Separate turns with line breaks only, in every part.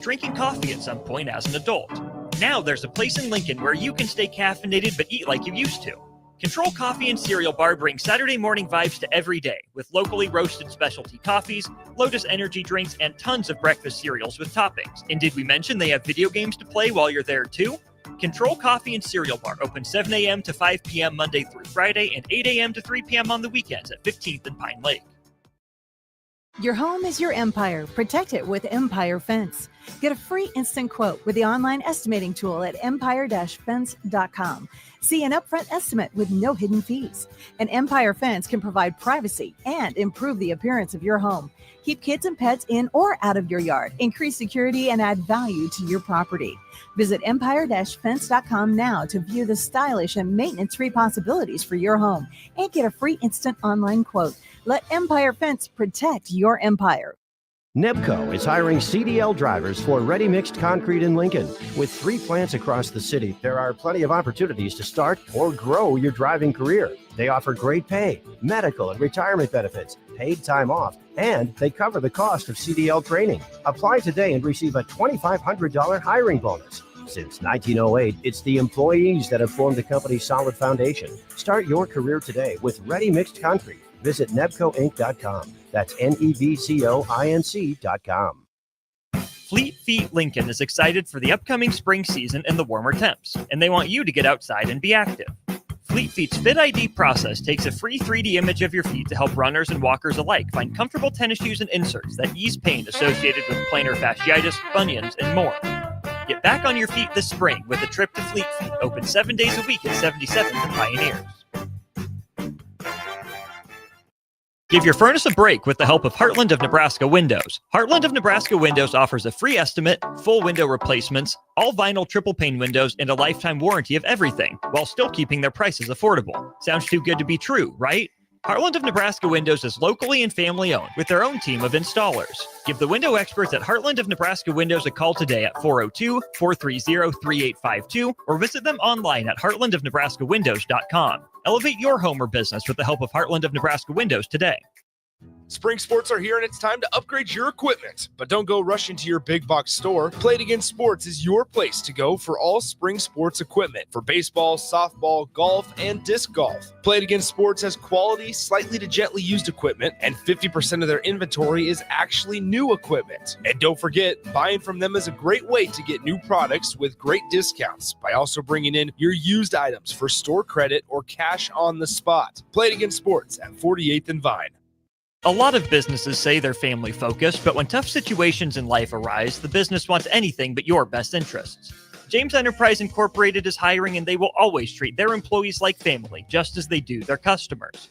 drinking coffee at some point as an adult. Now there's a place in Lincoln where you can stay caffeinated but eat like you used to. Control Coffee and Cereal Bar brings Saturday morning vibes to every day with locally roasted specialty coffees, Lotus energy drinks, and tons of breakfast cereals with toppings. And did we mention they have video games to play while you're there too? Control Coffee and Cereal Bar open 7 a.m. to 5 p.m. Monday through Friday and 8 a.m. to 3 p.m. on the weekends at 15th and Pine Lake.
Your home is your empire. Protect it with Empire Fence. Get a free instant quote with the online estimating tool at empire-fence.com. See an upfront estimate with no hidden fees. An Empire Fence can provide privacy and improve the appearance of your home. Keep kids and pets in or out of your yard. Increase security and add value to your property. Visit empire-fence.com now to view the stylish and maintenance-free possibilities for your home and get a free instant online quote. Let Empire Fence protect your empire.
Nebco is hiring CDL drivers for ready-mixed concrete in Lincoln. With 3 plants across the city, there are plenty of opportunities to start or grow your driving career. They offer great pay, medical and retirement benefits, paid time off, and they cover the cost of CDL training. Apply today and receive a $2,500 hiring bonus. Since 1908, it's the employees that have formed the company's solid foundation. Start your career today with ready-mixed concrete. Visit nebcoinc.com. That's nebcoinc.com.
Fleet Feet Lincoln is excited for the upcoming spring season and the warmer temps, and they want you to get outside and be active. Fleet Feet's Fit ID process takes a free 3D image of your feet to help runners and walkers alike find comfortable tennis shoes and inserts that ease pain associated with plantar fasciitis, bunions, and more. Get back on your feet this spring with a trip to Fleet Feet, open 7 days a week at 77th and Pioneers. Give your furnace a break with the help of Heartland of Nebraska Windows. Heartland of Nebraska Windows offers a free estimate, full window replacements, all vinyl triple pane windows, and a lifetime warranty of everything, while still keeping their prices affordable. Sounds too good to be true, right? Heartland of Nebraska Windows is locally and family owned with their own team of installers. Give the window experts at Heartland of Nebraska Windows a call today at 402-430-3852 or visit them online at heartlandofnebraskawindows.com. Elevate your home or business with the help of Heartland of Nebraska Windows today.
Spring sports are here and it's time to upgrade your equipment. But don't go rushing to your big box store. Play It Again Sports is your place to go for all spring sports equipment for baseball, softball, golf, and disc golf. Play It Again Sports has quality, slightly to gently used equipment, and 50% of their inventory is actually new equipment. And don't forget, buying from them is a great way to get new products with great discounts by also bringing in your used items for store credit or cash on the spot. Play It Again Sports at 48th and Vine.
A lot of businesses say they're family focused, but when tough situations in life arise, the business wants anything but your best interests. James Enterprise Incorporated is hiring, and they will always treat their employees like family, just as they do their customers.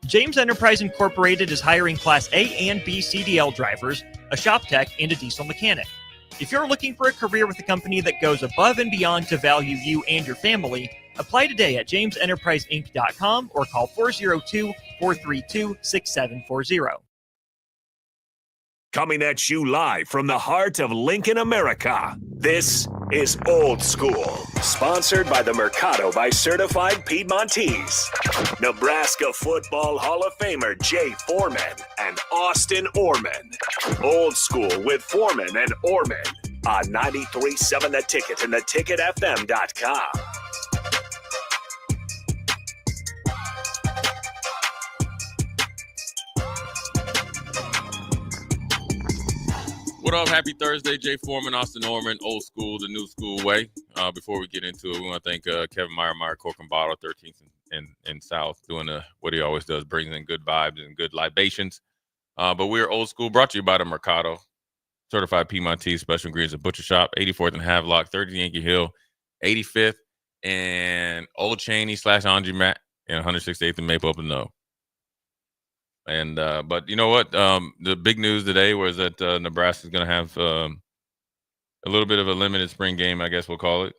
James Enterprise Incorporated is hiring Class A and B CDL drivers, a shop tech, and a diesel mechanic. If you're looking for a career with a company that goes above and beyond to value you and your family, apply today at jamesenterpriseinc.com or call 402-432-6740.
Coming at you live from the heart of Lincoln, America. This is Old School, sponsored by the Mercado by Certified Piedmontese. Nebraska Football Hall of Famer Jay Foreman and Austin Orman. Old School with Foreman and Orman on 93.7 The Ticket and theticketfm.com.
What up? Happy Thursday, Jay Foreman, Austin Norman, Old School, the new school way. Before we get into it, we want to thank Kevin Meyer, Cork and Bottle, 13th and South, doing what he always does, brings in good vibes and good libations. But we're Old School, brought to you by the Mercado, Certified Piedmontese Special Ingredients and Butcher Shop, 84th and Havelock, 30th Yankee Hill, 85th and Old Cheney / Andre Matt, and 168th and Maple up in No. And but you know what? The big news today was that Nebraska is going to have a little bit of a limited spring game, I guess we'll call it.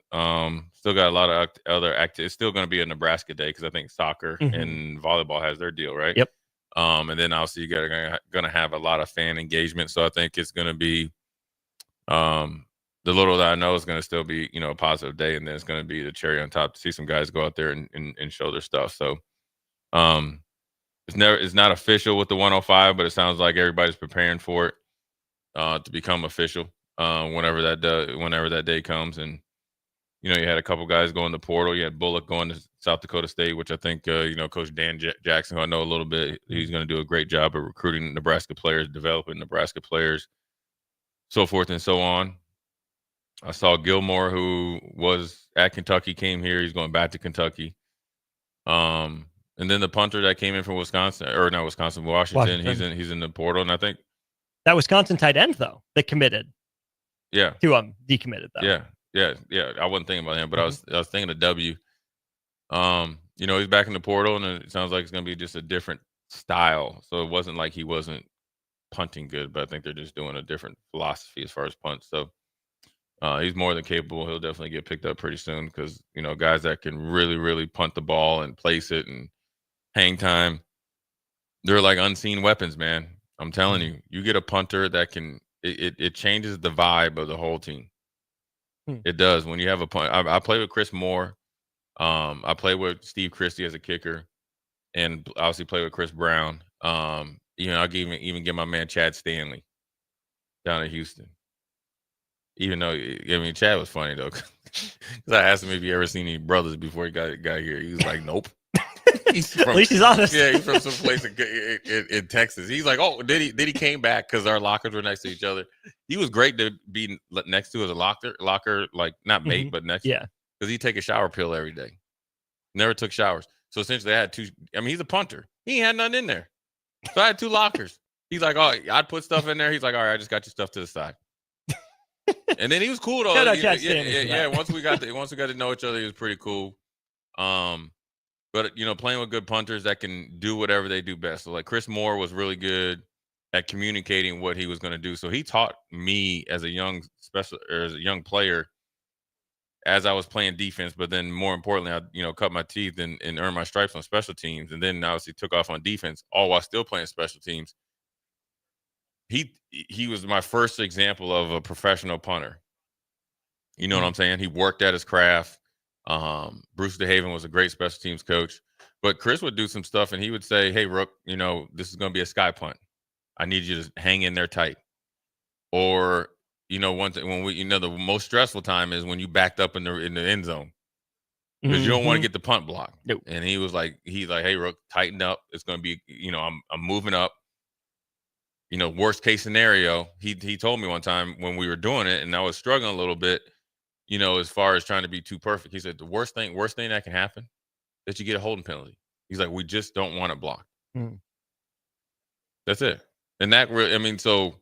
Still got a lot of other activities. It's still going to be a Nebraska day because I think soccer and volleyball has their deal, right?
Yep.
And then obviously you got going to have a lot of fan engagement. So I think it's going to be the little that I know is going to still be, a positive day, and then it's going to be the cherry on top to see some guys go out there and show their stuff. So it's not official with the 105, but it sounds like everybody's preparing for it to become official. whenever that day comes. And you had a couple guys going to portal. You had Bullock going to South Dakota State, which I think Coach Dan Jackson, who I know a little bit, he's going to do a great job of recruiting Nebraska players, developing Nebraska players, so forth and so on. I saw Gilmore, who was at Kentucky, came here. He's going back to Kentucky. And then the punter that came in from Washington. He's in the portal, and I think
that Wisconsin tight end though that committed.
Yeah.
To decommitted though.
Yeah. I wasn't thinking about him, but I was thinking of W. He's back in the portal, and it sounds like it's going to be just a different style. So it wasn't like he wasn't punting good, but I think they're just doing a different philosophy as far as punts. So he's more than capable. He'll definitely get picked up pretty soon because, guys that can really, really punt the ball and place it and hang time, they're like unseen weapons, man. I'm telling you, you get a punter that can it changes the vibe of the whole team. It does. When you have a punt, I play with Chris Moore. I play with Steve Christie as a kicker, and obviously play with Chris Brown. I'll even get my man Chad Stanley down in Houston. Even though, Chad was funny though, because I asked him if he ever seen any brothers before he got here. He was like, nope.
At least he's honest.
Yeah, he's from some place in Texas. He's like, oh, did he came back because our lockers were next to each other. He was great to be next to as a locker, like not mate, but next.
Yeah.
Because he'd take a shower pill every day. Never took showers. So essentially I had two. He's a punter. He had nothing in there. So I had two lockers. He's like, oh, I'd put stuff in there. He's like, all right, I just got your stuff to the side. And then he was cool though. Yeah. Once we got to know each other, he was pretty cool. But playing with good punters that can do whatever they do best. So like Chris Moore was really good at communicating what he was going to do. So he taught me as a young player as I was playing defense, but then more importantly, I cut my teeth and earned my stripes on special teams, and then obviously took off on defense, all while still playing special teams. He was my first example of a professional punter. You know what I'm saying? He worked at his craft. Bruce DeHaven was a great special teams coach, but Chris would do some stuff and he would say, hey, Rook, this is going to be a sky punt. I need you to hang in there tight. Or, one thing when the most stressful time is when you backed up in the end zone because you don't want to get the punt block.
Nope.
And he's like, hey, Rook, tighten up. It's going to be, I'm moving up. Worst case scenario, he told me one time when we were doing it and I was struggling a little bit, as far as trying to be too perfect. He said, the worst thing that can happen is that you get a holding penalty. He's like, we just don't want it blocked. That's it. And that really, so,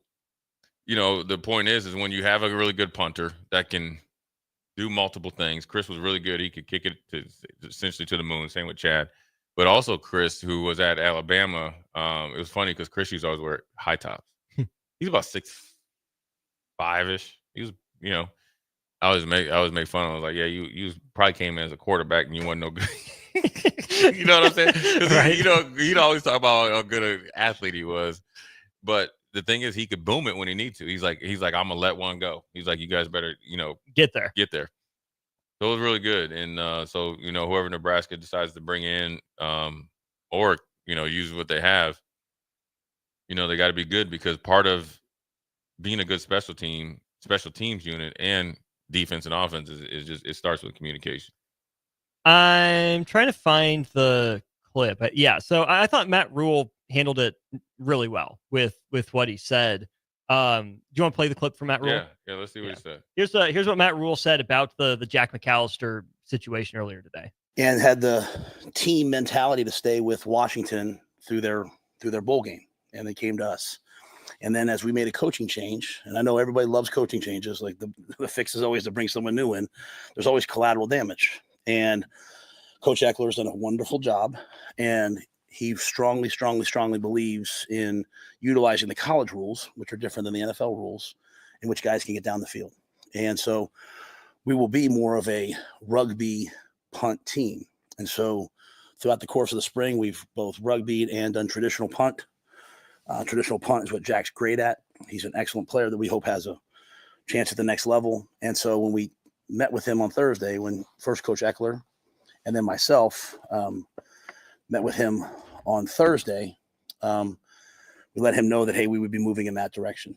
the point is when you have a really good punter that can do multiple things. Chris was really good. He could kick it essentially to the moon. Same with Chad. But also Chris, who was at Alabama, it was funny because Chris used to always wear high tops. He's about 6'5"-ish. He was, I always make fun of him. I was like, yeah, you probably came in as a quarterback and you wasn't no good. You know what I'm saying? Right. He'd always talk about how good an athlete he was. But the thing is, he could boom it when he needs to. He's like, I'm gonna let one go. He's like, you guys better,
get there.
So it was really good. And so, whoever Nebraska decides to bring in or, use what they have, they got to be good because part of being a good special teams unit and defense and offense is just, it starts with communication.
I'm trying to find the clip. Yeah. So I thought Matt Rule handled it really well with what he said. Do you want to play the clip from Matt Rule?
Yeah, let's see what he said.
Here's what Matt Rule said about the Jack McAllister situation earlier today.
And had the team mentality to stay with Washington through their bowl game, and they came to us. And then as we made a coaching change, and I know everybody loves coaching changes, like the fix is always to bring someone new in. There's always collateral damage, and Coach Eckler's done a wonderful job, and he strongly believes in utilizing the college rules, which are different than the NFL rules, in which guys can get down the field. And so we will be more of a rugby punt team. And so throughout the course of the spring, we've both rugbyed and done traditional punt. Traditional punt is what Jack's great at. He's an excellent player that we hope has a chance at the next level. And so when we met with him on Thursday, when first Coach Eckler and then myself met with him on Thursday, we let him know that, hey, we would be moving in that direction,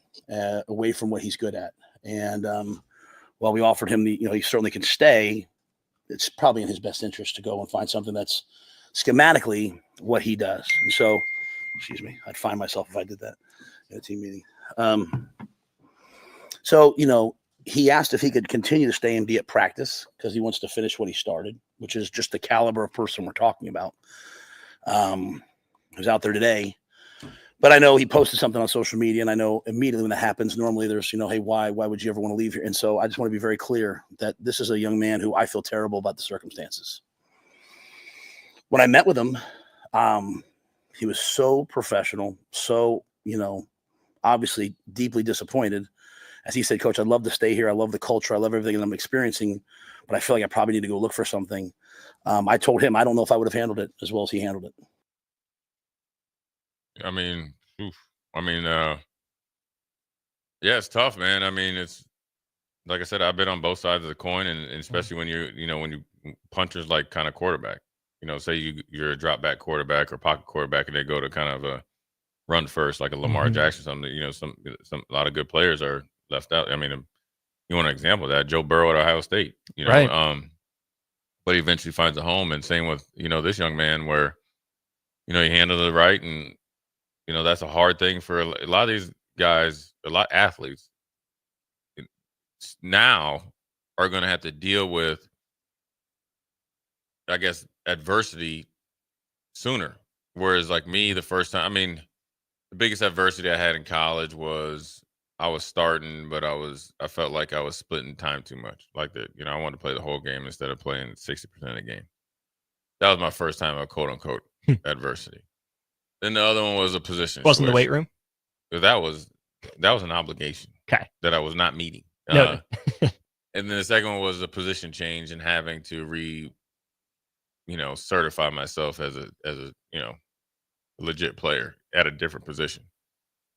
away from what he's good at. And while we offered him he certainly can stay, it's probably in his best interest to go and find something that's schematically what he does. And so, excuse me, I'd find myself if I did that in a team meeting. So, he asked if he could continue to stay and be at practice because he wants to finish what he started, which is just the caliber of person we're talking about. Who's out there today. But I know he posted something on social media, and I know immediately when that happens, normally there's, hey, why would you ever want to leave here? And so I just want to be very clear that this is a young man who I feel terrible about the circumstances. When I met with him, he was so professional, so, obviously deeply disappointed. As he said, Coach, I'd love to stay here. I love the culture. I love everything that I'm experiencing, but I feel like I probably need to go look for something. I told him I don't know if I would have handled it as well as he handled it.
I mean, yeah, it's tough, man. I mean, it's like I said, I've been on both sides of the coin, and especially when when punchers like kind of quarterback, say you're a drop back quarterback or pocket quarterback, and they go to kind of a run first, like a Lamar Jackson, something, a lot of good players are left out. I mean, you want an example of that? Joe Burrow at Ohio State,
right.
But he eventually finds a home, and same with, this young man where, he handled it right, and that's a hard thing for a lot of these guys, a lot of athletes now are going to have to deal with, I guess, adversity sooner. Whereas like me, the first time, the biggest adversity I had in college was I was starting, but I felt like I was splitting time too much. Like that, I wanted to play the whole game instead of playing 60% of the game. That was my first time of quote unquote adversity. Then the other one was a position.
Wasn't the weight room?
That was an obligation.
Okay.
That I was not meeting.
No.
And then the second one was a position change and having to certify myself as a legit player at a different position.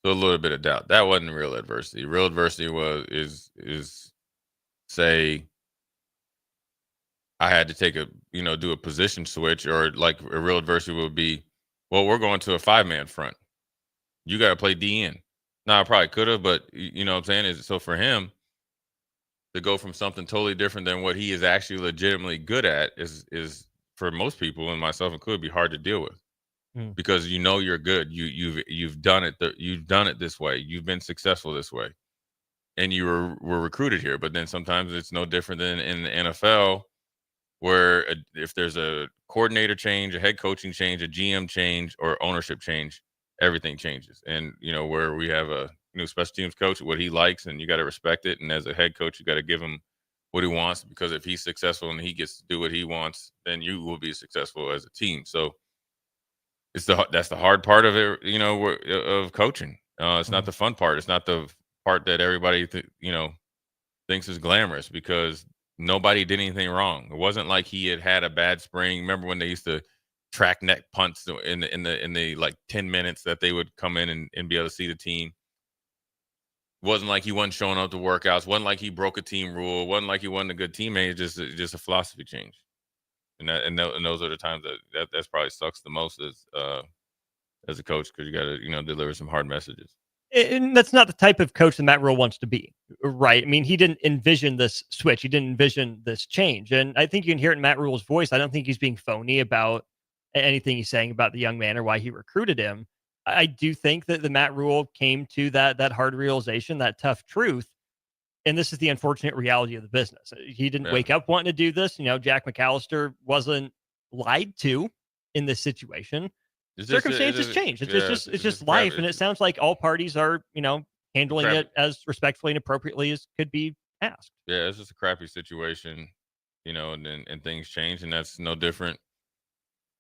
So a little bit of doubt. That wasn't real adversity. Real adversity is say I had to take do a position switch, or like a real adversity would be, well, we're going to a 5-man front. You got to play DN. Now, I probably could have, but you know what I'm saying? So for him to go from something totally different than what he is actually legitimately good at is for most people, and myself included, be hard to deal with. Because you're good. You've done it. You've done it this way. You've been successful this way, and you were recruited here. But then sometimes it's no different than in the NFL, where if there's a coordinator change, a head coaching change, a GM change, or ownership change, everything changes. And where we have a new special teams coach, what he likes, and you got to respect it. And as a head coach, you got to give him what he wants, because if he's successful and he gets to do what he wants, then you will be successful as a team. So that's the hard part of it, of coaching. It's not the fun part. It's not the part that everybody thinks is glamorous, because nobody did anything wrong. It wasn't like he had a bad spring. Remember when they used to track neck punts in the like 10 minutes that they would come in and be able to see the team? It wasn't like he wasn't showing up to workouts. It wasn't like he broke a team rule. It wasn't like he wasn't a good teammate. It's just a philosophy change. And those are the times that probably sucks the most as a coach, because you got to deliver some hard messages.
And that's not the type of coach that Matt Rule wants to be, right? I mean, he didn't envision this switch. He didn't envision this change. And I think you can hear it in Matt Rule's voice. I don't think he's being phony about anything he's saying about the young man or why he recruited him. I do think that the Matt Rule came to that hard realization, that tough truth. And this is the unfortunate reality of the business. He didn't wake up wanting to do this. Jack McAllister wasn't lied to in this situation. Circumstances change. It's just life. And it sounds like all parties are, handling it as respectfully and appropriately as could be asked.
Yeah, it's just a crappy situation, and things change, and that's no different.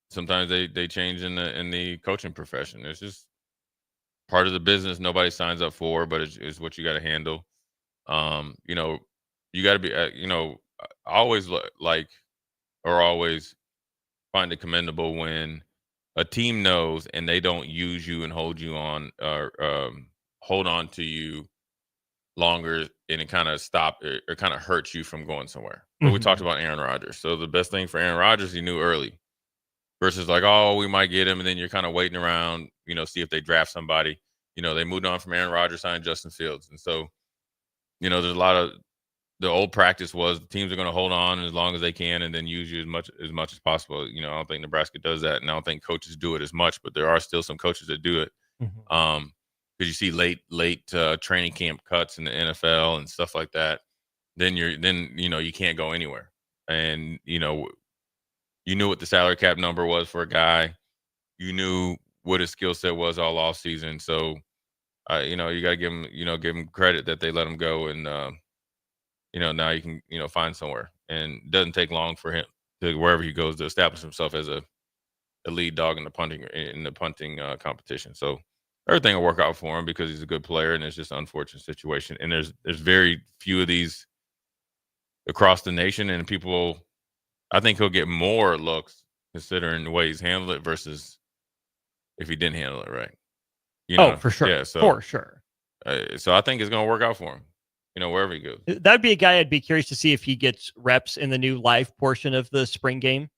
Sometimes they change in the coaching profession. It's just part of the business nobody signs up for, but it's what you got to handle. You got to be, I always always find it commendable when a team knows and they don't use you and hold you on, or hold on to you longer, and it kind of or kind of hurts you from going somewhere. But we talked about Aaron Rodgers. So the best thing for Aaron Rodgers, he knew early, versus like, oh, we might get him, and then you're kind of waiting around, see if they draft somebody. They moved on from Aaron Rodgers, signed Justin Fields. And so there's a lot of the old practice was the teams are going to hold on as long as they can and then use you as much as possible. I don't think Nebraska does that, and I don't think coaches do it as much. But there are still some coaches that do it. Because you see late training camp cuts in the NFL and stuff like that. Then you can't go anywhere. And you knew what the salary cap number was for a guy. You knew what his skill set was all off season. So, you got to give him credit that they let him go, and now you can find somewhere. And it doesn't take long for him to wherever he goes to establish himself as a lead dog in the punting competition. So everything will work out for him because he's a good player, and it's just an unfortunate situation. And there's very few of these across the nation, and I think he'll get more looks considering the way he's handled it versus if he didn't handle it right.
For sure.
Yeah, so
for sure.
So I think it's going to work out for him, wherever he goes.
That'd be a guy I'd be curious to see if he gets reps in the new live portion of the spring game.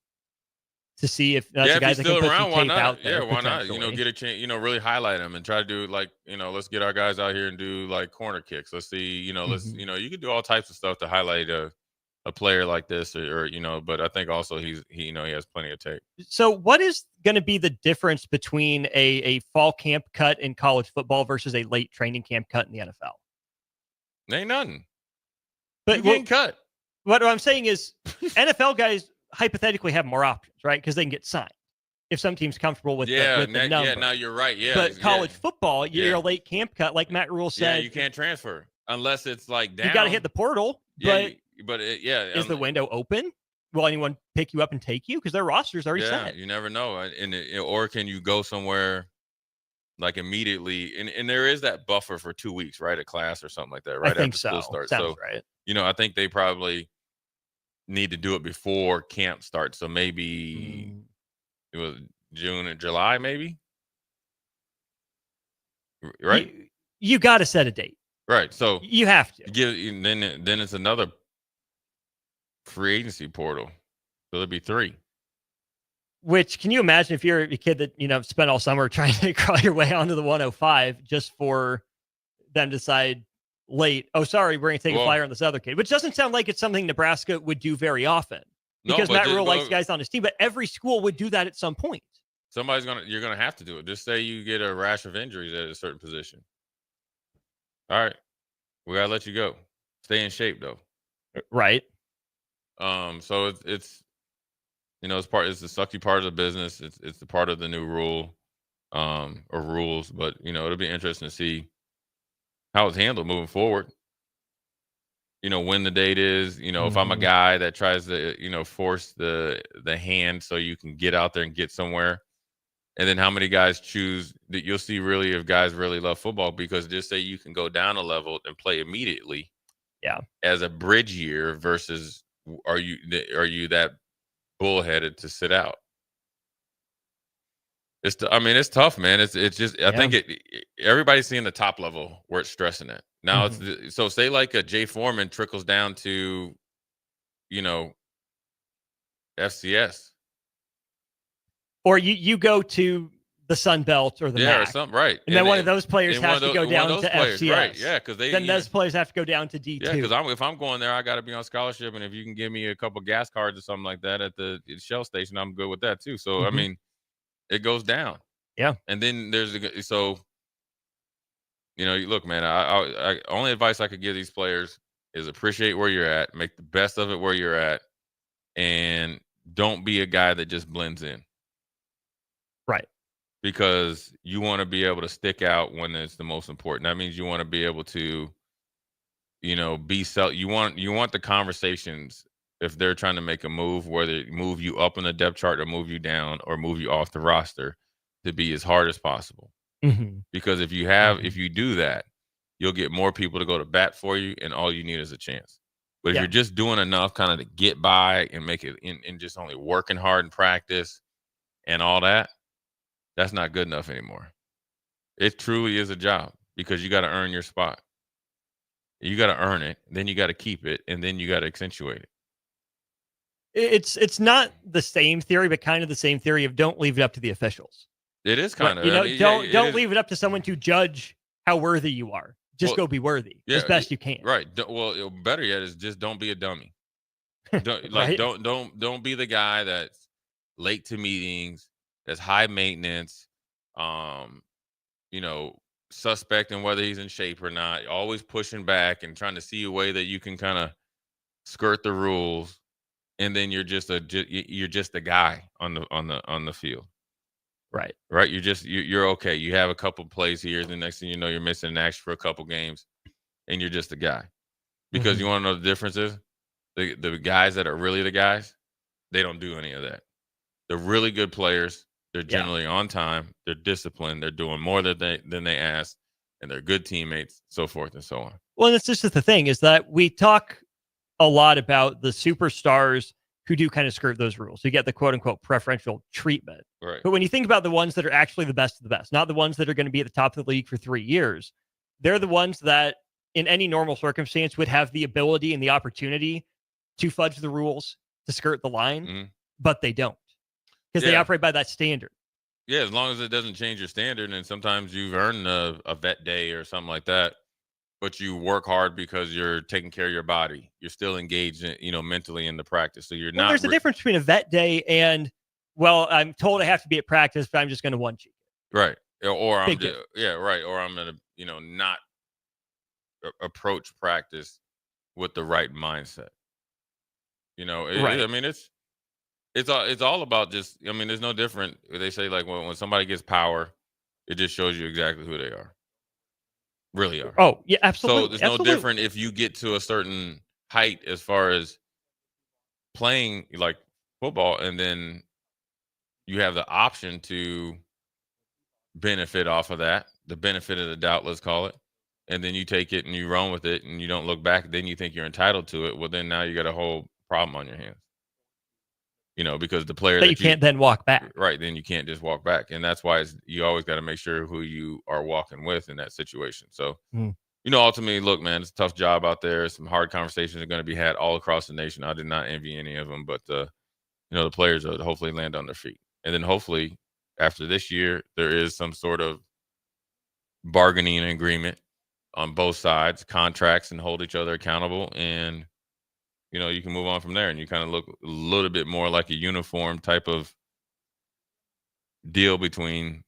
To see if that's a guy that can put some tape out there.
Yeah, why not? Get a chance. Really highlight him and try to do let's get our guys out here and do corner kicks. Let's see. Let's you can do all types of stuff to highlight a player like this, or But I think also he has plenty of tape.
So, what is going to be the difference between a fall camp cut in college football versus a late training camp cut in the NFL?
Ain't nothing.
But
you getting cut.
What I'm saying is, NFL guys hypothetically have more options, right? Because they can get signed if some team's comfortable with the number.
Yeah, now you're right. Yeah,
but college football, you're a late camp cut, like Matt Rule said.
Yeah, you can't transfer unless it's down.
You got to hit the portal. Is the window open? Will anyone pick you up and take you? Because their roster's already set.
You never know. Or can you go somewhere immediately? And there is that buffer for 2 weeks, right? A class or something like that, right?
I think
after school starts.
Sounds right.
I think they probably need to do it before camp starts. So maybe it was June or July, maybe. Right?
You got to set a date.
Right. So
you have to.
Then it's another free agency portal. So there'll be 3.
Which, can you imagine if you're a kid that, spent all summer trying to crawl your way onto the 105 just for them to decide late, oh, sorry, we're going to take a flyer on this other kid, which doesn't sound like it's something Nebraska would do very often because Matt Rule likes guys on his team, but every school would do that at some point.
You're going to have to do it. Just say you get a rash of injuries at a certain position. All right. We got to let you go. Stay in shape though.
Right.
So it's it's the sucky part of the business. It's the part of the new rule, or rules, but it'll be interesting to see how it's handled moving forward. When the date is, if I'm a guy that tries to, force the hand so you can get out there and get somewhere. And then how many guys choose that? You'll see really if guys really love football, because just say you can go down a level and play immediately.
Yeah. As
a bridge year versus are you that bullheaded to sit out? It's tough, man. It's just, I think everybody's seeing the top level where it's stressing it. Now so say like a Jay Foreman trickles down to, FCS.
Or you go to the Sun Belt or the MAC.
Or something, right.
And then one of those players has to go down to FCS.
Right, yeah, because then
those players have to go down to D2.
Yeah, because if I'm going there, I got to be on scholarship, and if you can give me a couple gas cards or something like that at the Shell station, I'm good with that too. So, I mean, it goes down.
Yeah.
And then look, man, I only advice I could give these players is appreciate where you're at, make the best of it where you're at, and don't be a guy that just blends in.
Right.
Because you want to be able to stick out when it's the most important. That means you want to be able to, you want the conversations if they're trying to make a move, whether move you up in the depth chart or move you down or move you off the roster, to be as hard as possible. Because if you do that, you'll get more people to go to bat for you, and all you need is a chance. But if you're just doing enough kind of to get by and make it and just only working hard in practice and all that, that's not good enough anymore. It truly is a job, because you got to earn your spot. You got to earn it, then you got to keep it, and then you got to accentuate it.
It's not the same theory, but kind of the same theory of don't leave it up to the officials.
It is kind of.
Don't leave it up to someone to judge how worthy you are. Just go be worthy as best you can.
Right. Well, better yet is just don't be a dummy. Don't
Right?
don't be the guy that's late to meetings, that's high maintenance, suspecting whether he's in shape or not, always pushing back and trying to see a way that you can kind of skirt the rules, and then you're just a guy on the field.
Right.
You're okay. You have a couple plays here, and the next thing you know, you're missing an action for a couple games, and you're just a guy. Because you want to know the difference is the guys that are really the guys, they don't do any of that. They're really good players. They're generally on time. They're disciplined. They're doing more than they ask, and they're good teammates, so forth and so on.
Well, and it's just the thing is that we talk a lot about the superstars who do kind of skirt those rules. You get the quote unquote preferential treatment.
Right.
But when you think about the ones that are actually the best of the best, not the ones that are going to be at the top of the league for 3 years, they're the ones that in any normal circumstance would have the ability and the opportunity to fudge the rules, to skirt the line, but they don't. Because they operate by that standard.
Yeah, as long as it doesn't change your standard, and sometimes you've earned a vet day or something like that, but you work hard because you're taking care of your body. You're still engaged, mentally in the practice. So you're not.
There's a difference between a vet day and, well, I'm told I have to be at practice, but I'm just going to one cheek.
Right. Or I'm
Big
right. Or I'm going to, not approach practice with the right mindset.
Right.
It's all about just, there's no different. They say like when somebody gets power, it just shows you exactly who they are. Really are.
Oh, yeah, absolutely.
So there's no different if you get to a certain height as far as playing like football, and then you have the option to benefit off of that, the benefit of the doubt, let's call it. And then you take it and you run with it and you don't look back. Then you think you're entitled to it. Well, then now you got a whole problem on your hands. Because the player
that you can't then walk back.
Right. Then you can't just walk back. And that's why you always got to make sure who you are walking with in that situation. So, ultimately, look, man, it's a tough job out there. Some hard conversations are going to be had all across the nation. I did not envy any of them, but, the players will hopefully land on their feet. And then hopefully after this year, there is some sort of bargaining agreement on both sides, contracts, and hold each other accountable. And, you can move on from there, and you kind of look a little bit more like a uniform type of deal between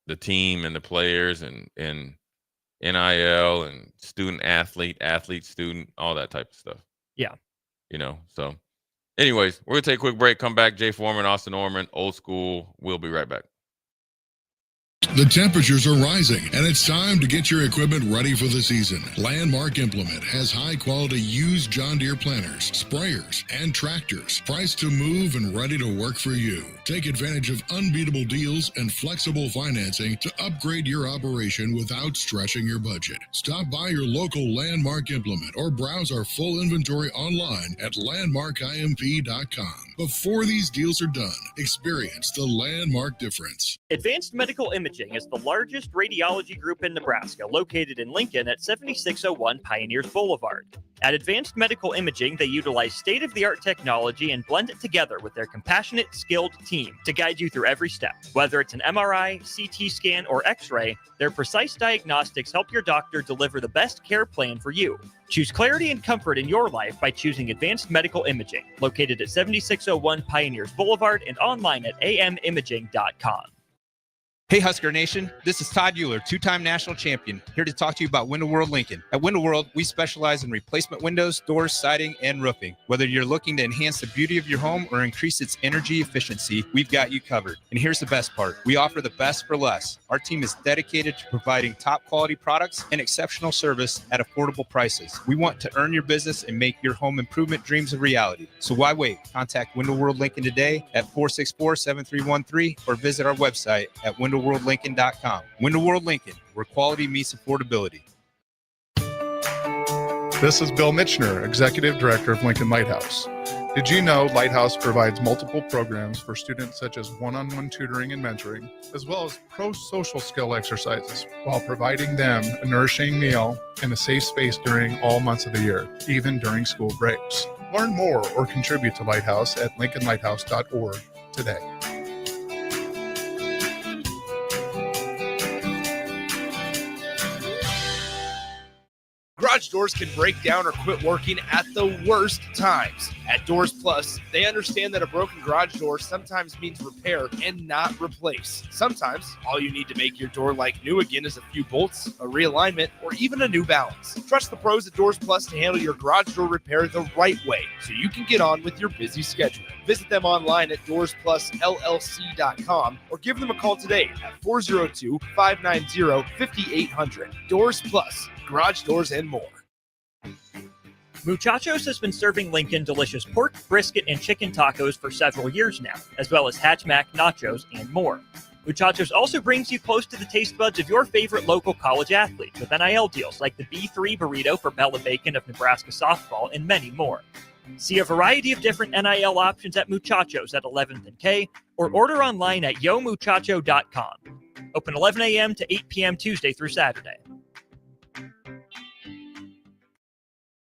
the team and the players and NIL and student-athlete, athlete-student, all that type of stuff.
Yeah.
So anyways, we're going to take a quick break, come back. Jay Foreman, Austin Orman, Old School. We'll be right back.
The temperatures are rising, and it's time to get your equipment ready for the season. Landmark Implement has high-quality used John Deere planters, sprayers, and tractors, priced to move and ready to work for you. Take advantage of unbeatable deals and flexible financing to upgrade your operation without stretching your budget. Stop by your local Landmark Implement or browse our full inventory online at landmarkimp.com. Before these deals are done, experience the Landmark difference.
Advanced Medical Imaging is the largest radiology group in Nebraska, located in Lincoln at 7601 Pioneers Boulevard. At Advanced Medical Imaging, they utilize state-of-the-art technology and blend it together with their compassionate, skilled team to guide you through every step. Whether it's an MRI, CT scan, or X-ray, their precise diagnostics help your doctor deliver the best care plan for you. Choose clarity and comfort in your life by choosing Advanced Medical Imaging, located at 7601 Pioneers Boulevard and online at amimaging.com.
Hey Husker Nation, this is Todd Euler, two-time national champion, here to talk to you about Window World Lincoln. At Window World, we specialize in replacement windows, doors, siding, and roofing. Whether you're looking to enhance the beauty of your home or increase its energy efficiency, we've got you covered. And here's the best part. We offer the best for less. Our team is dedicated to providing top quality products and exceptional service at affordable prices. We want to earn your business and make your home improvement dreams a reality. So why wait? Contact Window World Lincoln today at 464-7313 or visit our website at windowworldlincoln.com. Window World Lincoln, where quality meets affordability.
This is Bill Mitchner, Executive Director of Lincoln Lighthouse. Did you know Lighthouse provides multiple programs for students such as one-on-one tutoring and mentoring, as well as pro-social skill exercises, while providing them a nourishing meal and a safe space during all months of the year, even during school breaks. Learn more or contribute to Lighthouse at lincolnlighthouse.org today.
garage doors can break down or quit working at the worst times. At Doors Plus, they understand that a broken garage door sometimes means repair and not replace. Sometimes all you need to make your door like new again is a few bolts, a realignment, or even a new balance. Trust the pros at Doors Plus to handle your garage door repair the right way so you can get on with your busy schedule. Visit them online at DoorsPlusLLC.com or give them a call today at 402-590-5800. Doors Plus, garage doors and more.
Muchachos has been serving Lincoln delicious pork, brisket, and chicken tacos for several years now, as well as Hatch Mac, nachos, and more. Muchachos also brings you close to the taste buds of your favorite local college athletes with NIL deals like the B3 burrito for Bella Bacon of Nebraska softball and many more. See a variety of different NIL options at Muchachos at 11th and K or order online at yomuchacho.com. Open 11 a.m. to 8 p.m. Tuesday through Saturday.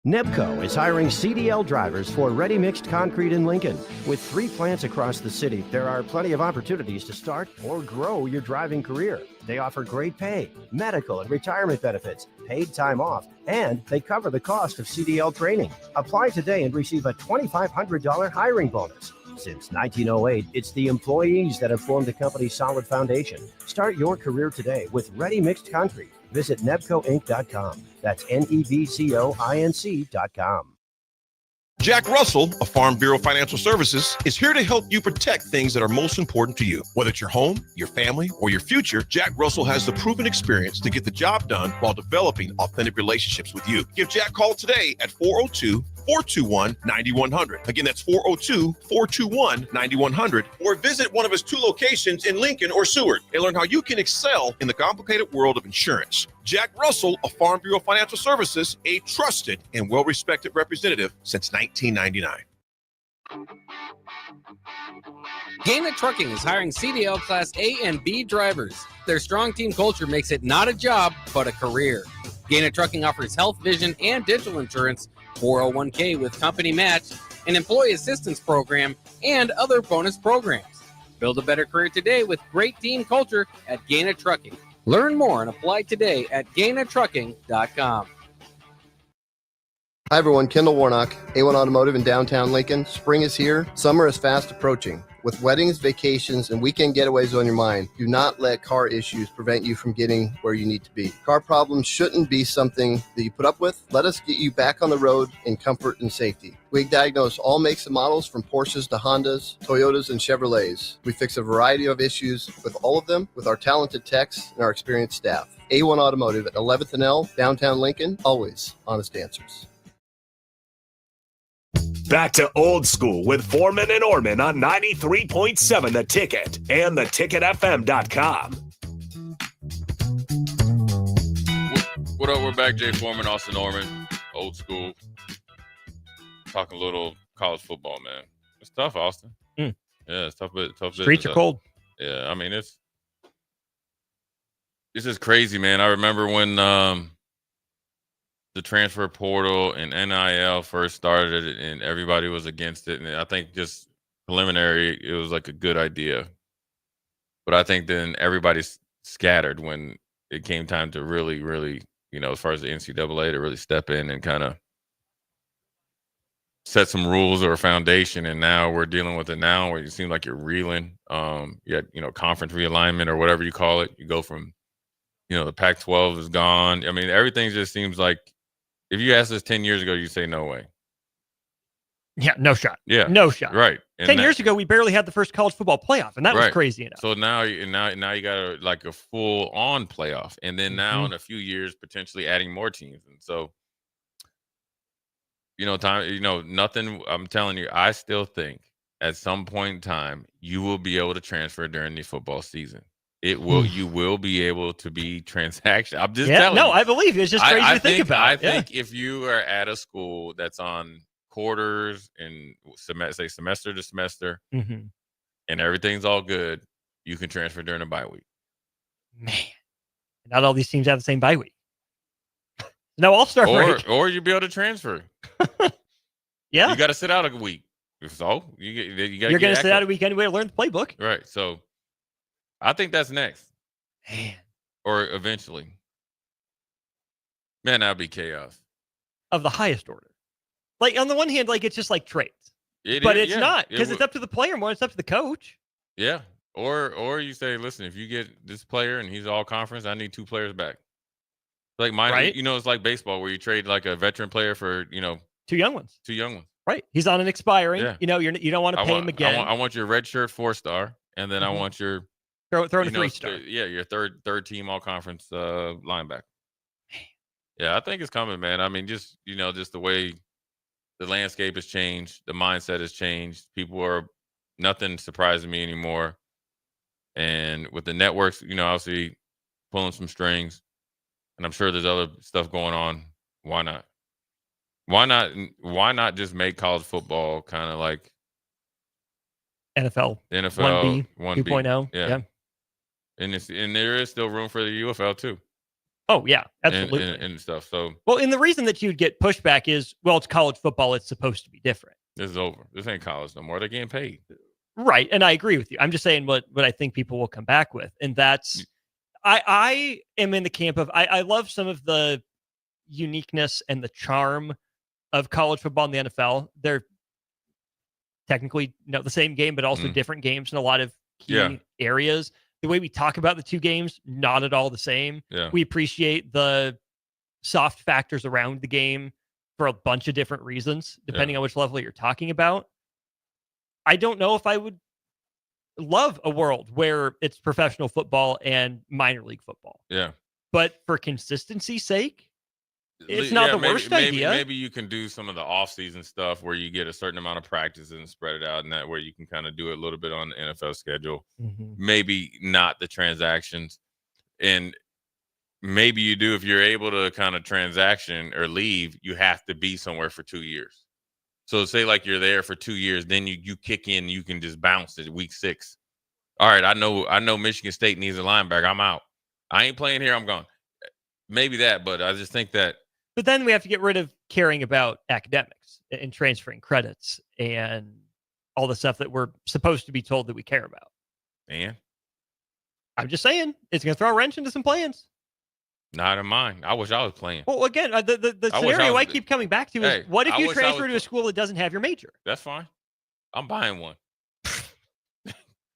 Nebco is hiring CDL drivers for ready-mixed concrete in Lincoln. With 3 plants across the city, there are plenty of opportunities to start or grow your driving career. They offer great pay, medical and retirement benefits, paid time off, and they cover the cost of CDL training. Apply today and receive a $2,500 hiring bonus. Since 1908, it's the employees that have formed the company's solid foundation. Start your career today with ready-mixed concrete. Visit nebcoinc.com. That's nebcoinc.com.
Jack Russell of Farm Bureau Financial Services is here to help you protect things that are most important to you. Whether it's your home, your family, or your future, Jack Russell has the proven experience to get the job done while developing authentic relationships with you. Give Jack a call today at 402-421-9100. Again, that's 402-421-9100. Or visit one of his 2 locations in Lincoln or Seward and learn how you can excel in the complicated world of insurance. Jack Russell of Farm Bureau Financial Services, a trusted and well-respected representative since 1999.
Gaina Trucking is hiring CDL Class A and B drivers. Their strong team culture makes it not a job, but a career. Gaina Trucking offers health, vision, and dental insurance, 401k with company match, an employee assistance program, and other bonus programs. Build a better career today with great team culture at Gaina Trucking. Learn more and apply today at GainaTrucking.com.
Hi everyone, Kendall Warnock, A1 Automotive in downtown Lincoln. Spring is here, summer is fast approaching. With weddings, vacations, and weekend getaways on your mind, do not let car issues prevent you from getting where you need to be. Car problems shouldn't be something that you put up with. Let us get you back on the road in comfort and safety. We diagnose all makes and models from Porsches to Hondas, Toyotas, and Chevrolets. We fix a variety of issues with all of them with our talented techs and our experienced staff. A1 Automotive at 11th and L, downtown Lincoln, always honest answers.
Back to old school with Foreman and Orman on 93.7 The Ticket and theticketfm.com.
What up? We're back. Jay Foreman, Austin Orman, old school. Talking a little college football, man. It's tough, Austin. Yeah, it's tough. Tough.
Streets are cold.
Yeah, I mean it's just crazy, man. I remember when the transfer portal and NIL first started and everybody was against it. And I think just preliminary, it was like a good idea. But I think then everybody scattered when it came time to really, really, as far as the NCAA to really step in and kind of set some rules or a foundation. And now we're dealing with it now where it seems like you're reeling. You had, conference realignment or whatever you call it. You go from, the Pac-12 is gone. I mean, everything just seems like, if you asked us 10 years ago, you'd say no way.
Yeah, no shot.
Yeah.
No shot.
Right. And
10 years ago, we barely had the first college football playoff, and that was crazy enough.
So now you got like a full-on playoff. And then now in a few years, potentially adding more teams. And so, nothing, I'm telling you, I still think at some point in time, you will be able to transfer during the football season. You will be able to be transactional. I'm just telling you.
No, I believe you. It's just crazy to think about.
I think if you are at a school that's on quarters and semester to semester and everything's all good, you can transfer during a bye week.
Man, not all these teams have the same bye week. No all-star break.
Or you'll be able to transfer.
Yeah.
You got to sit out a week. So you're
going to sit out a week anyway to learn the playbook.
Right. So I think that's next.
Man.
Or eventually. Man, that'd be chaos.
of the highest order. Like, on the one hand, like, it's just like trades. It's not, because it's up to the player more. It's up to the coach.
Yeah. Or you say, listen, if you get this player and he's all conference, I need 2 players back. Like mine,
right?
It's like baseball where you trade like a veteran player for,
2 young ones.
2 young ones.
Right. He's on an expiring.
Yeah.
You don't want to pay him again.
I want your red shirt 4-star, and then I want your
throw in a 3-star.
Your third team all conference linebacker. Yeah, I think it's coming, man. I mean, just the way the landscape has changed, the mindset has changed. People are nothing surprising me anymore. And with the networks, obviously pulling some strings, and I'm sure there's other stuff going on. Why not? Why not just make college football kind of like
NFL 1B 2.0? Yeah.
And there is still room for the UFL too.
Oh yeah, absolutely.
And stuff. So
and the reason that you'd get pushback is, well, it's college football. It's supposed to be different.
This is over. This ain't college no more. They're getting paid.
Right. And I agree with you. I'm just saying what I think people will come back with. And that's, I am in the camp of, I love some of the uniqueness and the charm of college football in the NFL. They're technically the same game, but also different games in a lot of key areas. The way we talk about the 2 games, not at all the same.
Yeah.
We appreciate the soft factors around the game for a bunch of different reasons, depending on which level you're talking about. I don't know if I would love a world where it's professional football and minor league football.
Yeah.
But for consistency's sake, it's not the worst idea.
Maybe you can do some of the off-season stuff where you get a certain amount of practice and spread it out, and that where you can kind of do it a little bit on the NFL schedule.
Mm-hmm.
Maybe not the transactions. And maybe you do, if you're able to kind of transaction or leave, you have to be somewhere for 2 years. So say like you're there for 2 years, then you kick in, you can just bounce at week 6. All right, I know Michigan State needs a linebacker. I'm out. I ain't playing here. I'm gone. Maybe that, but I just think that.
But then we have to get rid of caring about academics and transferring credits and all the stuff that we're supposed to be told that we care about.
And
I'm just saying, it's going to throw a wrench into some plans.
Not in mine. I wish I was playing.
Well, again, the scenario I keep coming back to is, what if you transfer to a school that doesn't have your major?
That's fine. I'm buying one.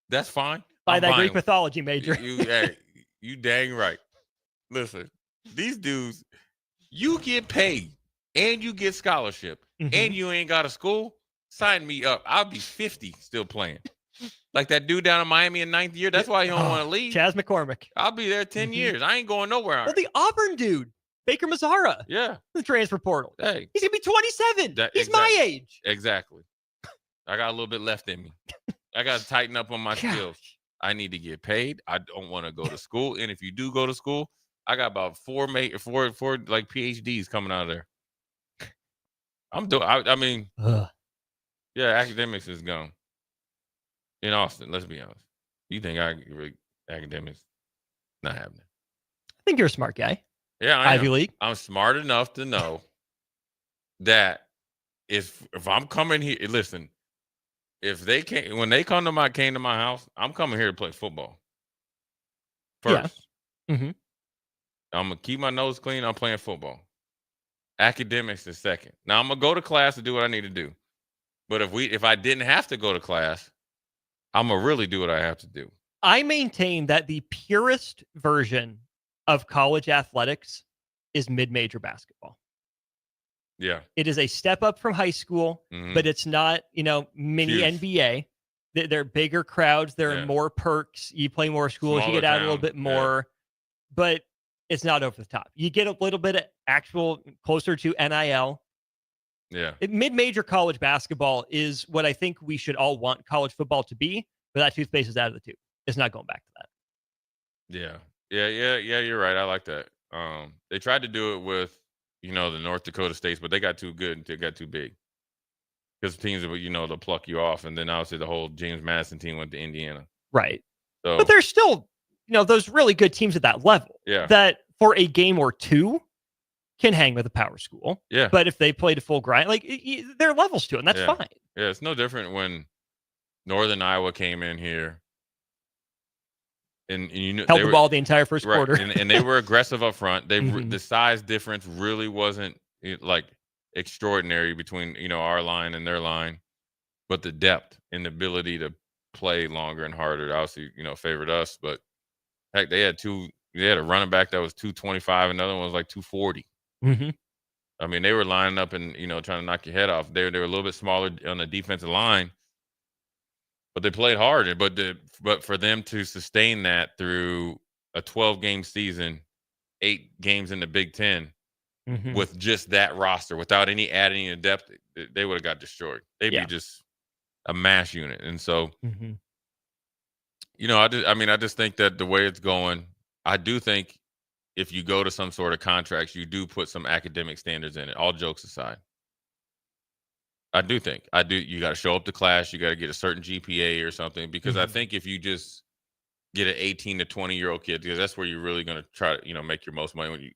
That's fine.
Buy that Greek mythology major.
You dang right. Listen, these dudes, you get paid and you get scholarship and you ain't got a school. Sign me up. I'll be 50 still playing. Like that dude down in Miami in 9th year. That's why he don't want to leave.
Chaz McCormick.
I'll be there 10 years. I ain't going nowhere.
Well, the Auburn dude, Baker Mazzara.
Yeah.
The transfer portal.
Hey.
He's going to be 27. He's my age.
Exactly. I got a little bit left in me. I got to tighten up on my skills. I need to get paid. I don't want to go to school. And if you do go to school, I got about four like PhDs coming out of there. Yeah, academics is gone. In Austin, let's be honest. You think academics not happening?
I think you're a smart guy.
Yeah, I
Ivy
am.
League.
I'm smart enough to know that if I'm coming here, listen, if they came to my house, I'm coming here to play football first.
Yeah. Mm-hmm.
I'm gonna keep my nose clean. I'm playing football. Academics is second. Now I'm gonna go to class to do what I need to do. But if I didn't have to go to class, I'm gonna really do what I have to do.
I maintain that the purest version of college athletics is mid-major basketball.
Yeah.
It is a step up from high school, but it's not, mini
Huge.
NBA. They're bigger crowds. There are more perks. You play more schools.
Smaller
you get out a
town.
little bit more, but it's not over the top. You get a little bit of actual closer to NIL.
Yeah.
Mid-major college basketball is what I think we should all want college football to be, but that toothpaste is out of the tube. It's not going back to that.
Yeah. You're right. I like that. They tried to do it with, the North Dakota states, but they got too good and they got too big. Because teams, they'll pluck you off. And then obviously the whole James Madison team went to Indiana.
Right.
So,
but there's still, those really good teams at that level.
Yeah.
That for a game or two can hang with a power school.
Yeah.
But if they played a full grind, there are levels to it, and that's fine.
Yeah, it's no different when Northern Iowa came in here and
held the ball the entire first quarter.
and they were aggressive up front. The size difference really wasn't like extraordinary between, our line and their line, but the depth and the ability to play longer and harder obviously, favored us. But heck, they had a running back that was 225, another one was like 240.
Mm-hmm.
I mean, they were lining up and, trying to knock your head off. They were a little bit smaller on the defensive line, but they played hard. But for them to sustain that through a 12-game season, 8 games in the Big Ten,
Mm-hmm.
with just that roster, without any adding in depth, they would have got destroyed. They'd be just a mash unit. And so,
Mm-hmm.
I just think that the way it's going, I do think if you go to some sort of contracts, you do put some academic standards in it, all jokes aside. You got to show up to class, you got to get a certain GPA or something, because I think if you just get an 18 to 20-year-old kid, because that's where you're really going to try to, make your most money when you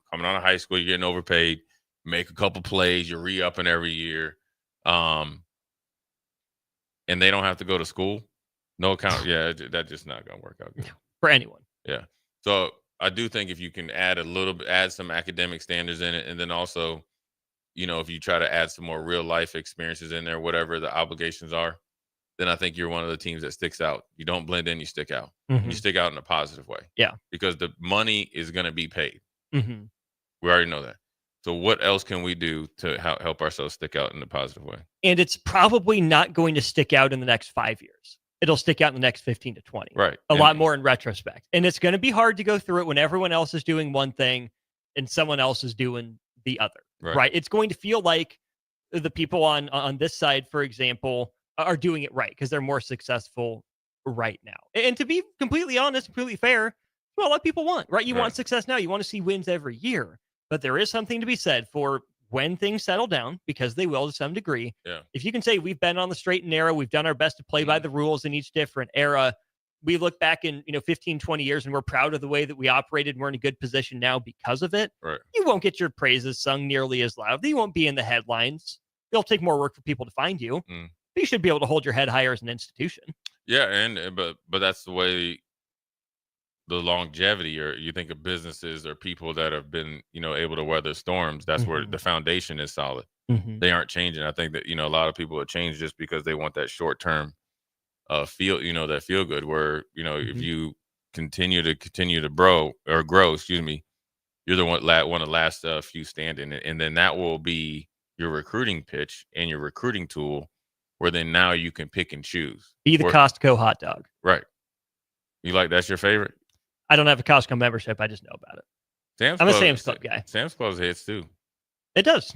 coming out of high school, you're getting overpaid, make a couple plays, you're re-upping every year. And they don't have to go to school. No account. Yeah, that's just not going to work out good
for anyone.
Yeah. So I do think if you can add some academic standards in it, and then also, if you try to add some more real life experiences in there, whatever the obligations are, then I think you're one of the teams that sticks out. You don't blend in, you stick out.
Mm-hmm.
You stick out in a positive way.
Yeah.
Because the money is going to be paid.
Mm-hmm.
We already know that. So what else can we do to help ourselves stick out in a positive way?
And it's probably not going to stick out in the next 5 years. It'll stick out in the next 15 to 20.
Right.
A lot more in retrospect. And it's going to be hard to go through it when everyone else is doing one thing and someone else is doing the other. Right. It's going to feel like the people on this side, for example, are doing it right because they're more successful right now. And to be completely honest, completely fair, well, a lot of people want, right? You want success now. You want to see wins every year. But there is something to be said for when things settle down, because they will to some degree.
Yeah.
If you can say we've been on the straight and narrow, we've done our best to play by the rules in each different era. We look back in 15, 20 years and we're proud of the way that we operated. And we're in a good position now because of it.
Right.
You won't get your praises sung nearly as loud. You won't be in the headlines. It'll take more work for people to find you. But you should be able to hold your head higher as an institution.
Yeah, but that's the way the longevity, or you think of businesses or people that have been, able to weather storms. That's where the foundation is solid. They aren't changing. I think that, a lot of people have changed just because they want that short term feel, that feel good where, if you continue to grow, you're the one of the last few standing. And then that will be your recruiting pitch and your recruiting tool, where then now you can pick and choose.
Be the Costco hot dog.
Right. That's your favorite?
I don't have a Costco membership. I just know about it. I'm a Sam's Club guy.
Sam's Club hits too.
It does.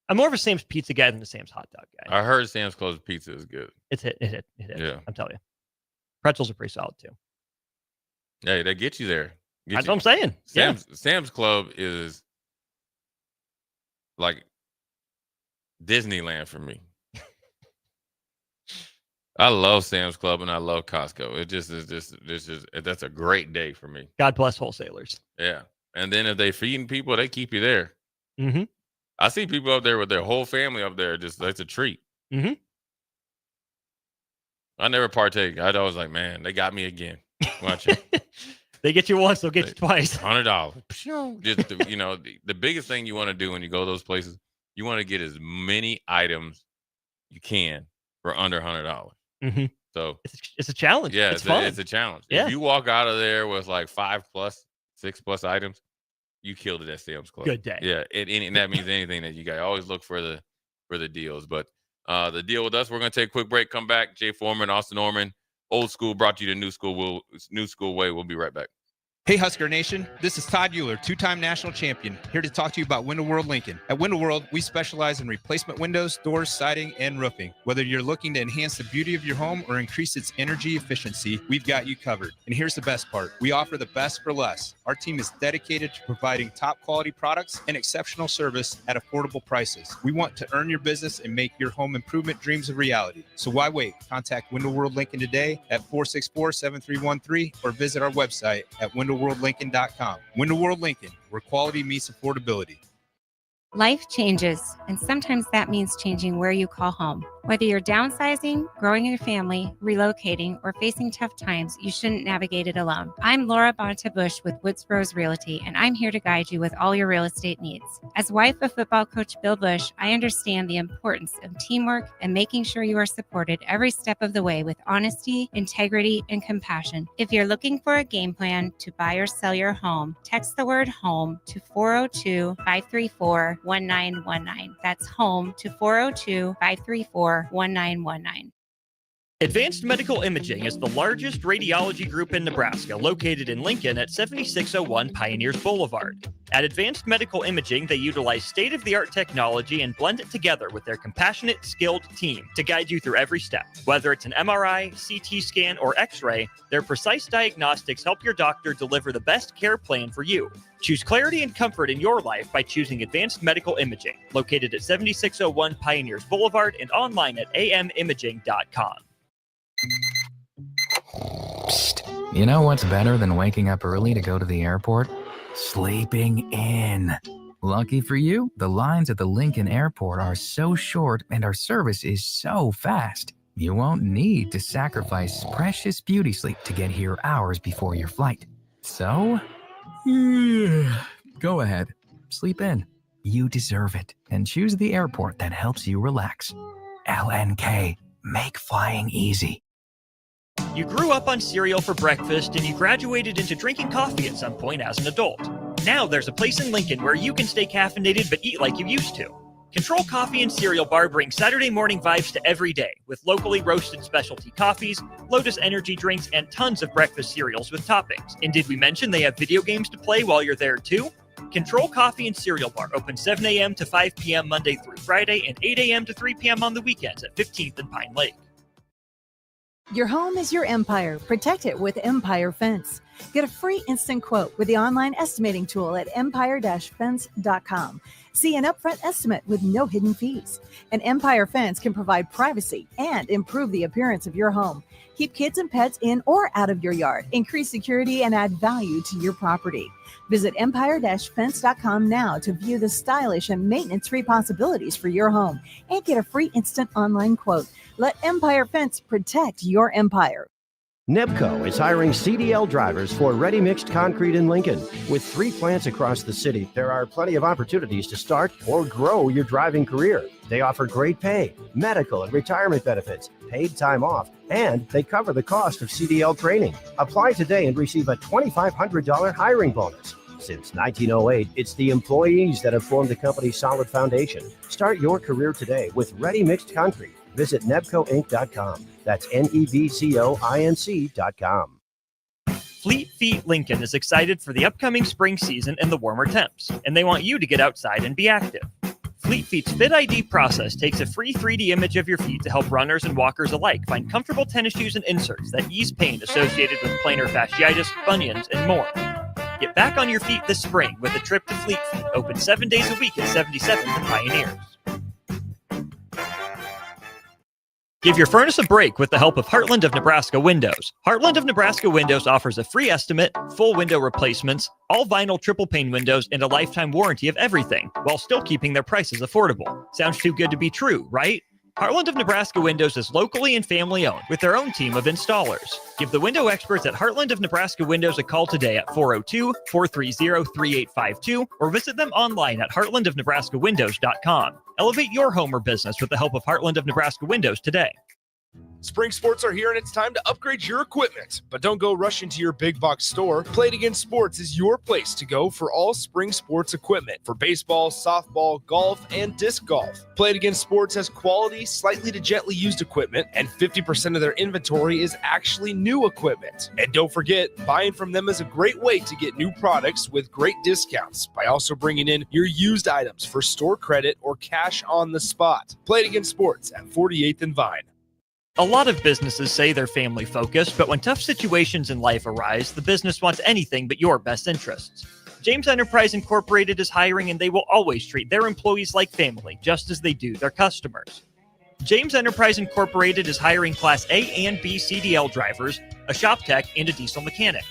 I'm more of a Sam's pizza guy than a Sam's hot dog guy.
I heard Sam's Club's pizza is good.
It hit.
Yeah.
I'm telling you. Pretzels are pretty solid too.
Yeah, they get you there.
That's what I'm saying.
Sam's Club is like Disneyland for me. I love Sam's Club and I love Costco. It just is that's a great day for me.
God bless wholesalers.
Yeah. And then if they feeding people, they keep you there.
Mm-hmm.
I see people up there with their whole family up there. Just that's a treat.
Mm-hmm.
I never partake. I'd always like, man, they got me again. Watch it.
They get you once, they'll get you twice.
$100. Just the biggest thing you want to do when you go to those places, you want to get as many items you can for under $100.
Mm-hmm.
So
it's a challenge.
Yeah,
it's fun.
It's a challenge.
Yeah.
If you walk out of there with like 5+, 6+ items, you killed it at Sam's Club.
Good day.
Yeah, and that means anything that you got. Always look for the deals. But the deal with us, we're gonna take a quick break. Come back. Jay Foreman, Austin Norman, Old School brought you to New School Way. We'll be right back.
Hey, Husker Nation. This is Todd Euler, 2-time national champion, here to talk to you about Window World Lincoln. At Window World, we specialize in replacement windows, doors, siding, and roofing. Whether you're looking to enhance the beauty of your home or increase its energy efficiency, we've got you covered. And here's the best part. We offer the best for less. Our team is dedicated to providing top quality products and exceptional service at affordable prices. We want to earn your business and make your home improvement dreams a reality. So why wait? Contact Window World Lincoln today at 464-7313 or visit our website at windowworldlincoln.com. Window World Lincoln, where quality meets affordability.
Life changes, and sometimes that means changing where you call home. Whether you're downsizing, growing your family, relocating, or facing tough times, you shouldn't navigate it alone. I'm Laura Bonta-Bush with Woods Bros Realty, and I'm here to guide you with all your real estate needs. As wife of football coach Bill Bush, I understand the importance of teamwork and making sure you are supported every step of the way with honesty, integrity, and compassion. If you're looking for a game plan to buy or sell your home, text the word HOME to 402-534-1919. That's HOME to 402-534-1919.
Advanced Medical Imaging is the largest radiology group in Nebraska, located in Lincoln at 7601 Pioneers Boulevard. At Advanced Medical Imaging, they utilize state-of-the-art technology and blend it together with their compassionate, skilled team to guide you through every step. Whether it's an MRI, CT scan, or X-ray, their precise diagnostics help your doctor deliver the best care plan for you. Choose clarity and comfort in your life by choosing Advanced Medical Imaging, located at 7601 Pioneers Boulevard and online at amimaging.com.
Psst. You know what's better than waking up early to go to the airport? Sleeping in. Lucky for you, the lines at the Lincoln Airport are so short and our service is so fast. You won't need to sacrifice precious beauty sleep to get here hours before your flight. So, go ahead, sleep in. You deserve it, and choose the airport that helps you relax. LNK, make flying easy.
You grew up on cereal for breakfast and you graduated into drinking coffee at some point as an adult. Now there's a place in Lincoln where you can stay caffeinated but eat like you used to. Control Coffee and Cereal Bar brings Saturday morning vibes to every day with locally roasted specialty coffees, Lotus energy drinks, and tons of breakfast cereals with toppings. And did we mention they have video games to play while you're there too? Control Coffee and Cereal Bar open 7 a.m. to 5 p.m. Monday through Friday and 8 a.m. to 3 p.m. on the weekends at 15th and Pine Lake.
Your home is your empire. Protect it with Empire Fence. Get a free instant quote with the online estimating tool at empire-fence.com. See an upfront estimate with no hidden fees. An Empire Fence can provide privacy and improve the appearance of your home. Keep kids and pets in or out of your yard. Increase security and add value to your property. Visit empire-fence.com now to view the stylish and maintenance-free possibilities for your home and get a free instant online quote. Let Empire Fence protect your empire.
Nebco is hiring CDL drivers for ready-mixed concrete in Lincoln. With 3 plants across the city, there are plenty of opportunities to start or grow your driving career. They offer great pay, medical and retirement benefits, paid time off, and they cover the cost of CDL training. Apply today and receive a $2,500 hiring bonus. Since 1908, it's the employees that have formed the company's solid foundation. Start your career today with ready-mixed concrete. Visit nebcoinc.com. That's nebcoinc.com.
Fleet Feet Lincoln is excited for the upcoming spring season and the warmer temps, and they want you to get outside and be active. Fleet Feet's Fit ID process takes a free 3D image of your feet to help runners and walkers alike find comfortable tennis shoes and inserts that ease pain associated with plantar fasciitis, bunions, and more. Get back on your feet this spring with a trip to Fleet Feet, open 7 days a week at 77th and Pioneers. Give your furnace a break with the help of Heartland of Nebraska Windows. Heartland of Nebraska Windows offers a free estimate, full window replacements, all vinyl triple pane windows, and a lifetime warranty of everything, while still keeping their prices affordable. Sounds too good to be true, right? Heartland of Nebraska Windows is locally and family owned with their own team of installers. Give the window experts at Heartland of Nebraska Windows a call today at 402-430-3852 or visit them online at heartlandofnebraskawindows.com. Elevate your home or business with the help of Heartland of Nebraska Windows today.
Spring sports are here and it's time to upgrade your equipment. But don't go rushing to your big box store. Play It Again Sports is your place to go for all spring sports equipment for baseball, softball, golf, and disc golf. Play It Again Sports has quality, slightly to gently used equipment, and 50% of their inventory is actually new equipment. And don't forget, buying from them is a great way to get new products with great discounts by also bringing in your used items for store credit or cash on the spot. Play It Again Sports at 48th and Vine.
A lot of businesses say they're family focused, but when tough situations in life arise, the business wants anything but your best interests. James Enterprise Incorporated is hiring, and they will always treat their employees like family, just as they do their customers. James Enterprise Incorporated is hiring Class A and B CDL drivers, a shop tech, and a diesel mechanic.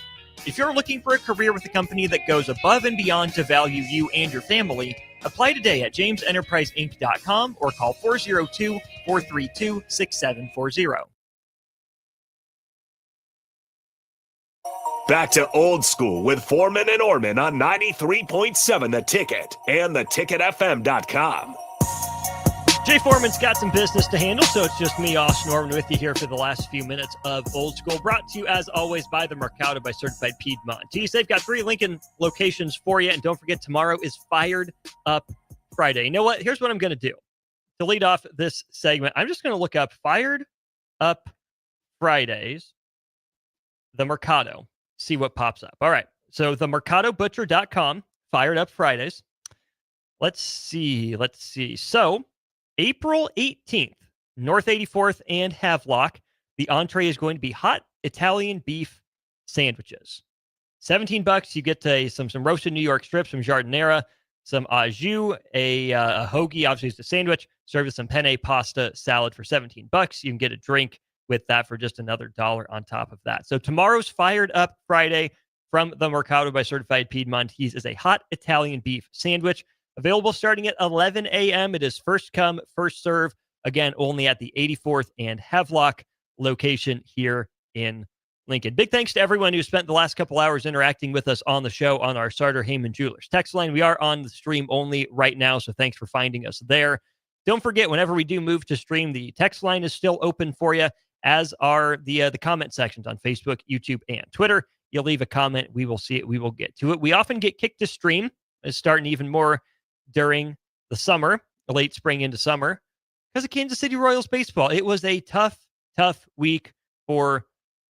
If you're looking for a career with a company that goes above and beyond to value you and your family, Apply today at jamesenterpriseinc.com or call 402-432-6740.
Back to Old School with Foreman and Orman on 93.7 The Ticket and theticketfm.com.
Jay Foreman's got some business to handle, so it's just me, Austin Orman, with you here for the last few minutes of Old School, brought to you, as always, by the Mercado by Certified Piedmontese. They've got 3 Lincoln locations for you, and don't forget, tomorrow is Fired Up Friday. You know what? Here's what I'm going to do. To lead off this segment, I'm just going to look up Fired Up Fridays, the Mercado, see what pops up. All right, so themercadobutcher.com, Fired Up Fridays. Let's see. So, April 18th, North 84th and Havelock. The entree is going to be hot Italian beef sandwiches. $17. You get some roasted New York strips, some giardiniera, some au jus, a hoagie, obviously it's a sandwich, served with some penne pasta salad for $17. You can get a drink with that for just another $1 on top of that. So tomorrow's Fired Up Friday from the Mercado by Certified Piedmontese is a hot Italian beef sandwich. Available starting at 11 a.m. It is first come, first serve. Again, only at the 84th and Havelock location here in Lincoln. Big thanks to everyone who spent the last couple hours interacting with us on the show on our Sartor Heyman Jewelers text line. We are on the stream only right now, so thanks for finding us there. Don't forget, whenever we do move to stream, the text line is still open for you, as are the comment sections on Facebook, YouTube, and Twitter. You'll leave a comment. We will see it. We will get to it. We often get kicked to stream. It's starting even more during the summer, late spring into summer, because of Kansas City Royals baseball. It was a tough week for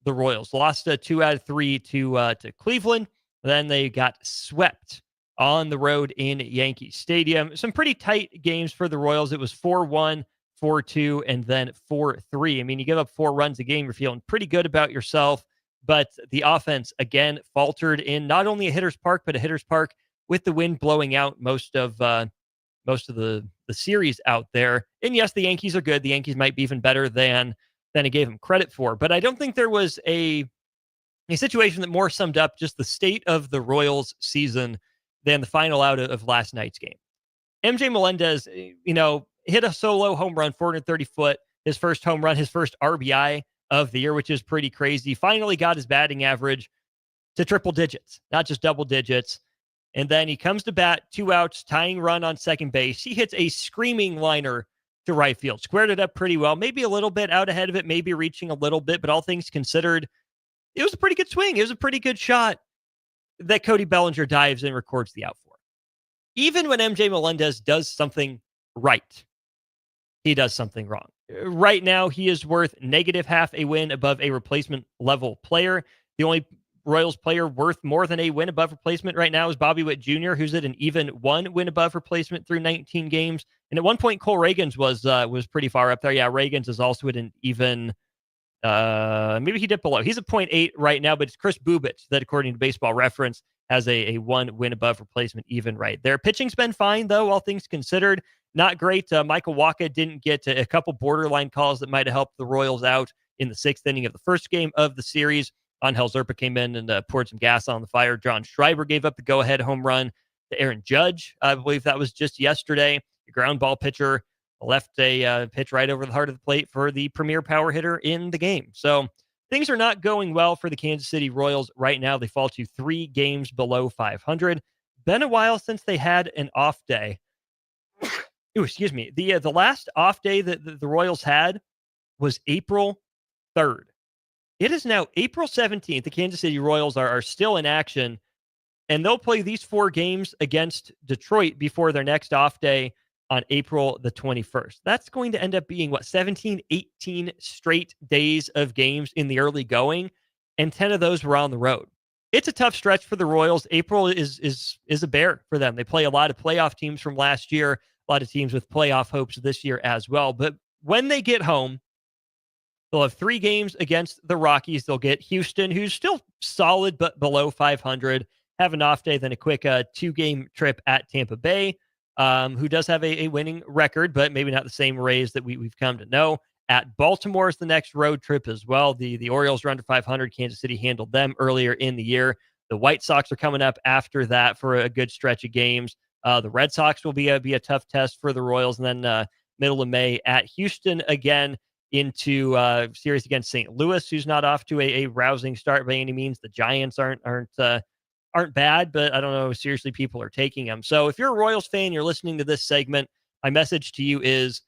the Royals. Lost 2 out of 3 to Cleveland. Then they got swept on the road in Yankee Stadium. Some pretty tight games for the Royals. It was 4-1, 4-2, and then 4-3. I mean, you give up 4 runs a game, you're feeling pretty good about yourself. But the offense, again, faltered in not only a hitter's park, but a hitter's park with the wind blowing out most of the series out there. And yes, the Yankees are good. The Yankees might be even better than I gave them credit for. But I don't think there was a situation that more summed up just the state of the Royals season than the final out of last night's game. MJ Melendez, hit a solo home run, 430 foot, his first home run, his first RBI of the year, which is pretty crazy. Finally got his batting average to triple digits, not just double digits. And then he comes to bat, 2 outs, tying run on second base. He hits a screaming liner to right field, squared it up pretty well, maybe a little bit out ahead of it, maybe reaching a little bit, but all things considered, it was a pretty good swing. It was a pretty good shot that Cody Bellinger dives and records the out for. Even when MJ Melendez does something right, he does something wrong. Right now, he is worth negative half a win above a replacement level player. The only Royals player worth more than a win above replacement right now is Bobby Witt Jr., who's at an even 1 win above replacement through 19 games. And at one point, Cole Reagans was pretty far up there. Yeah, Reagans is also at an even, maybe he dipped below. He's at 0.8 right now, but it's Chris Bubich that, according to Baseball Reference, has a 1 win above replacement even right there. Pitching's been fine, though, all things considered. Not great. Michael Wacha didn't get a couple borderline calls that might have helped the Royals out in the 6th inning of the first game of the series. Angel Zerpa came in and poured some gas on the fire. John Schreiber gave up the go-ahead home run to Aaron Judge. I believe that was just yesterday. The ground ball pitcher left a pitch right over the heart of the plate for the premier power hitter in the game. So things are not going well for the Kansas City Royals right now. They fall to 3 games below 500. Been a while since they had an off day. Ooh, excuse me. The last off day that the Royals had was April 3rd. It is now April 17th. The Kansas City Royals are still in action, and they'll play these 4 games against Detroit before their next off day on April the 21st. That's going to end up being, 17, 18 straight days of games in the early going, and 10 of those were on the road. It's a tough stretch for the Royals. April is a bear for them. They play a lot of playoff teams from last year, a lot of teams with playoff hopes this year as well. But when they get home, they'll have 3 games against the Rockies. They'll get Houston, who's still solid but below 500, have an off day, then a quick 2-game trip at Tampa Bay, who does have a winning record, but maybe not the same Rays that we've come to know. At Baltimore is the next road trip as well. The Orioles are under 500. Kansas City handled them earlier in the year. The White Sox are coming up after that for a good stretch of games. The Red Sox will be a tough test for the Royals, and then middle of May at Houston again, into series against St. Louis, who's not off to a rousing start by any means. The Giants aren't bad, but I don't know, seriously, people are taking them. So if you're a Royals fan, you're listening to this segment, my message to you is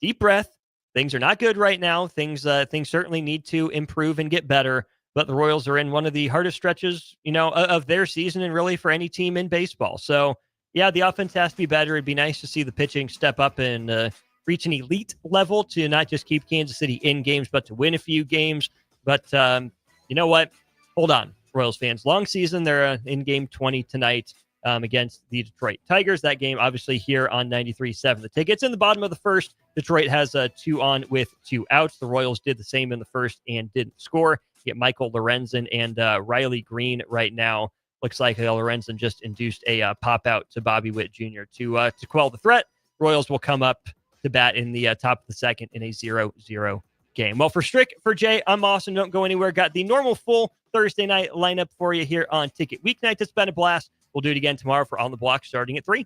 deep breath. Things are not good right now. Things certainly need to improve and get better, but the Royals are in one of the hardest stretches, of their season and really for any team in baseball. So yeah, the offense has to be better. It'd be nice to see the pitching step up and reach an elite level to not just keep Kansas City in games, but to win a few games. But you know what? Hold on, Royals fans. Long season. They're in game 20 tonight against the Detroit Tigers. That game, obviously, here on 93.7. The Ticket's in the bottom of the first. Detroit has 2 on with 2 outs. The Royals did the same in the first and didn't score. You get Michael Lorenzen and Riley Green right now. Looks like Lorenzen just induced a pop out to Bobby Witt Jr. to quell the threat. Royals will come up to bat in the top of the second in a 0-0 game. Well, for Strick, for Jay, I'm Austin. Don't go anywhere. Got the normal full Thursday night lineup for you here on Ticket Weeknight. It's been a blast. We'll do it again tomorrow for On the Block starting at 3.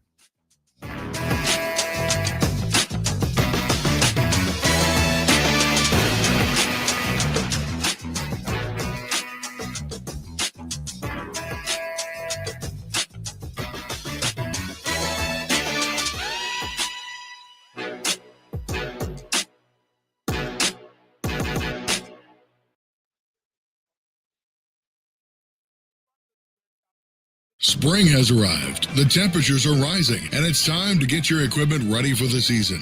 Spring has arrived. The temperatures are rising, and it's time to get your equipment ready for the season.